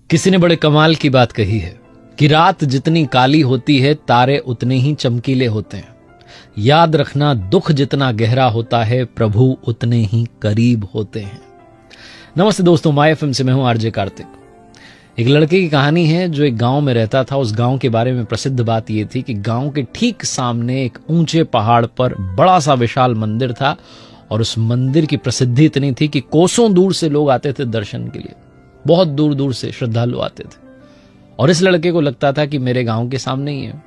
किसी ने बड़े कमाल की बात कही है कि रात जितनी काली होती है तारे उतने ही चमकीले होते हैं। याद रखना, दुख जितना गहरा होता है प्रभु उतने ही करीब होते हैं। नमस्ते दोस्तों, माय एफएम से मैं हूं आरजे कार्तिक। एक लड़के की कहानी है जो एक गांव में रहता था। उस गांव के बारे में प्रसिद्ध बात यह थी कि गांव के ठीक सामने एक ऊंचे पहाड़ पर बड़ा सा विशाल मंदिर था और उस मंदिर की प्रसिद्धि इतनी थी कि कोसों दूर से लोग आते थे दर्शन के लिए। बहुत दूर दूर से श्रद्धालु आते थे और इस लड़के को लगता था कि मेरे गांव के सामने ही है,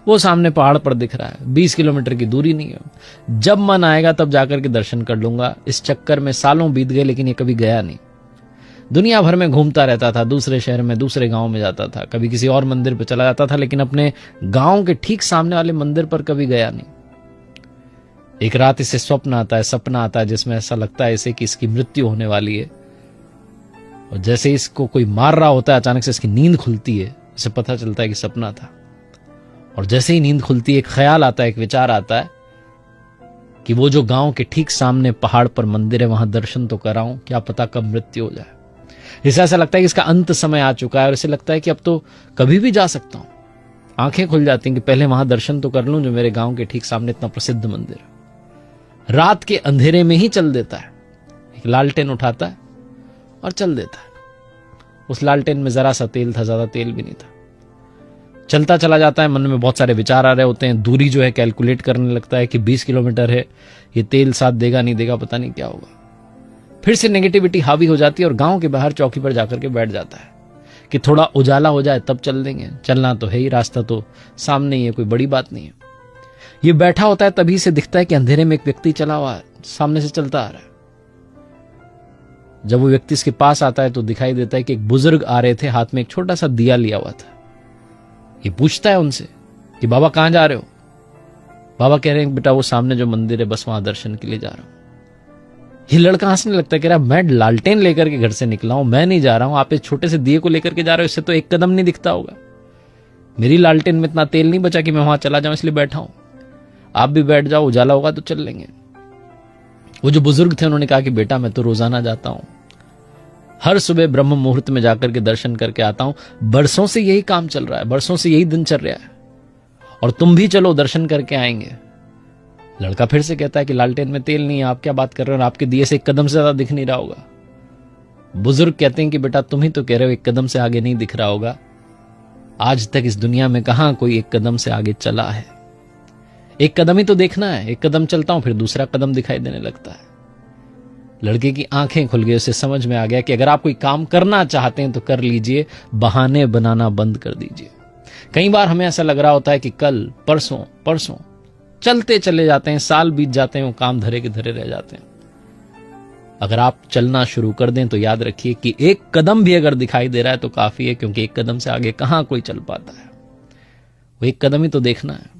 वो सामने पहाड़ पर दिख रहा है, 20 किलोमीटर की दूरी नहीं है। जब मन आएगा तब जाकर के दर्शन कर लूंगा। इस चक्कर में सालों बीत गए लेकिन ये कभी गया नहीं। दुनिया भर में घूमता रहता था, दूसरे शहर में, दूसरे गांव में जाता था, कभी किसी और मंदिर पर चला जाता था, लेकिन अपने गांव के ठीक सामने वाले मंदिर पर कभी गया नहीं। एक रात इसे सपना आता है जिसमें ऐसा लगता है इसे कि इसकी मृत्यु होने वाली है और जैसे इसको कोई मार रहा होता है अचानक से इसकी नींद खुलती है। इसे पता चलता है कि सपना था और जैसे ही नींद खुलती है एक ख्याल आता है, एक विचार आता है कि वो जो गांव के ठीक सामने पहाड़ पर मंदिर है वहां दर्शन तो कराऊं, क्या पता कब मृत्यु हो जाए। इसे ऐसा लगता है कि इसका अंत समय आ चुका है और इसे लगता है कि अब तो कभी भी जा सकता हूं। आंखें खुल जाती हैं कि पहले वहां दर्शन तो कर लूं जो मेरे गांव के ठीक सामने इतना प्रसिद्ध मंदिर है। रात के अंधेरे में ही चल देता है, एक लालटेन उठाता है और चल देता है। उस लालटेन में जरा सा तेल था, ज्यादा तेल भी नहीं था। चलता चला जाता है, मन में बहुत सारे विचार आ रहे होते हैं। दूरी जो है कैलकुलेट करने लगता है कि 20 किलोमीटर है, ये तेल साथ देगा नहीं देगा, पता नहीं क्या होगा। फिर से नेगेटिविटी हावी हो जाती है और गांव के बाहर चौकी पर जाकर के बैठ जाता है कि थोड़ा उजाला हो जाए तब चल देंगे। चलना तो है ही, रास्ता तो सामने ही है, कोई बड़ी बात नहीं है। ये बैठा होता है, तभी से दिखता है कि अंधेरे में एक व्यक्ति चला हुआ है, सामने से चलता आ रहा है। जब वो व्यक्ति इसके पास आता है तो दिखाई देता है कि एक बुजुर्ग आ रहे थे, हाथ में एक छोटा सा दिया लिया हुआ था। ये पूछता है उनसे कि बाबा कहां जा रहे हो। बाबा कह रहे हैं बेटा वो सामने जो मंदिर है बस वहां दर्शन के लिए जा रहा हूं। ये लड़का हंसने लगता है, कह रहा मैं लालटेन लेकर के घर से निकला हूं, मैं नहीं जा रहा हूं, आप इस छोटे से दिए को लेकर के जा रहे हो, इससे तो एक कदम नहीं दिखता होगा। मेरी लालटेन में इतना तेल नहीं बचा कि मैं वहां चला जाऊं, इसलिए बैठा हूं। आप भी बैठ जाओ, उजाला होगा तो चल लेंगे। वो जो बुजुर्ग थे उन्होंने कहा कि बेटा मैं तो रोजाना जाता हूं, हर सुबह ब्रह्म मुहूर्त में जाकर के दर्शन करके आता हूं। बरसों से यही काम चल रहा है, बरसों से यही दिन चल रहा है और तुम भी चलो दर्शन करके आएंगे। लड़का फिर से कहता है कि लालटेन में तेल नहीं है, आप क्या बात कर रहे हो, आपके दिए से एक कदम से ज्यादा दिख नहीं रहा होगा। बुजुर्ग कहते हैं कि बेटा तुम ही तो कह रहे हो एक कदम से आगे नहीं दिख रहा होगा। आज तक इस दुनिया में कहां कोई एक कदम से आगे चला है। एक कदम ही तो देखना है, एक कदम चलता हूं फिर दूसरा कदम दिखाई देने लगता है। लड़के की आंखें खुल गई, उसे समझ में आ गया कि अगर आप कोई काम करना चाहते हैं तो कर लीजिए, बहाने बनाना बंद कर दीजिए। कई बार हमें ऐसा लग रहा होता है कि कल परसों चलते चले जाते हैं, साल बीत जाते हैं, वो काम धरे के धरे रह जाते हैं। अगर आप चलना शुरू कर दें तो याद रखिए कि एक कदम भी अगर दिखाई दे रहा है तो काफी है, क्योंकि एक कदम से आगे कहां कोई चल पाता है। वो एक कदम ही तो देखना है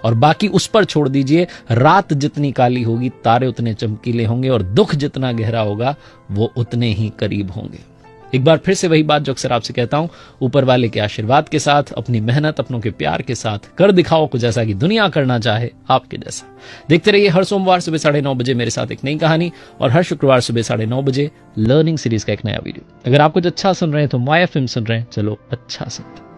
और बाकी उस पर छोड़ दीजिए। रात जितनी काली होगी तारे उतने चमकीले होंगे और दुख जितना गहरा होगा वो उतने ही करीब होंगे। एक बार फिर से वही बात जो अक्सर आपसे कहता हूं, ऊपर वाले के आशीर्वाद के साथ, अपनी मेहनत, अपनों के प्यार के साथ कर दिखाओ कुछ ऐसा कि दुनिया करना चाहे आपके जैसा। देखते रहिए हर सोमवार सुबह 9:30 बजे मेरे साथ एक नई कहानी और हर शुक्रवार सुबह 9:30 बजे लर्निंग सीरीज का एक नया वीडियो। अगर आप कुछ अच्छा सुन रहे हैं तो माय एफएम सुन रहे हैं, चलो अच्छा सुनते हैं।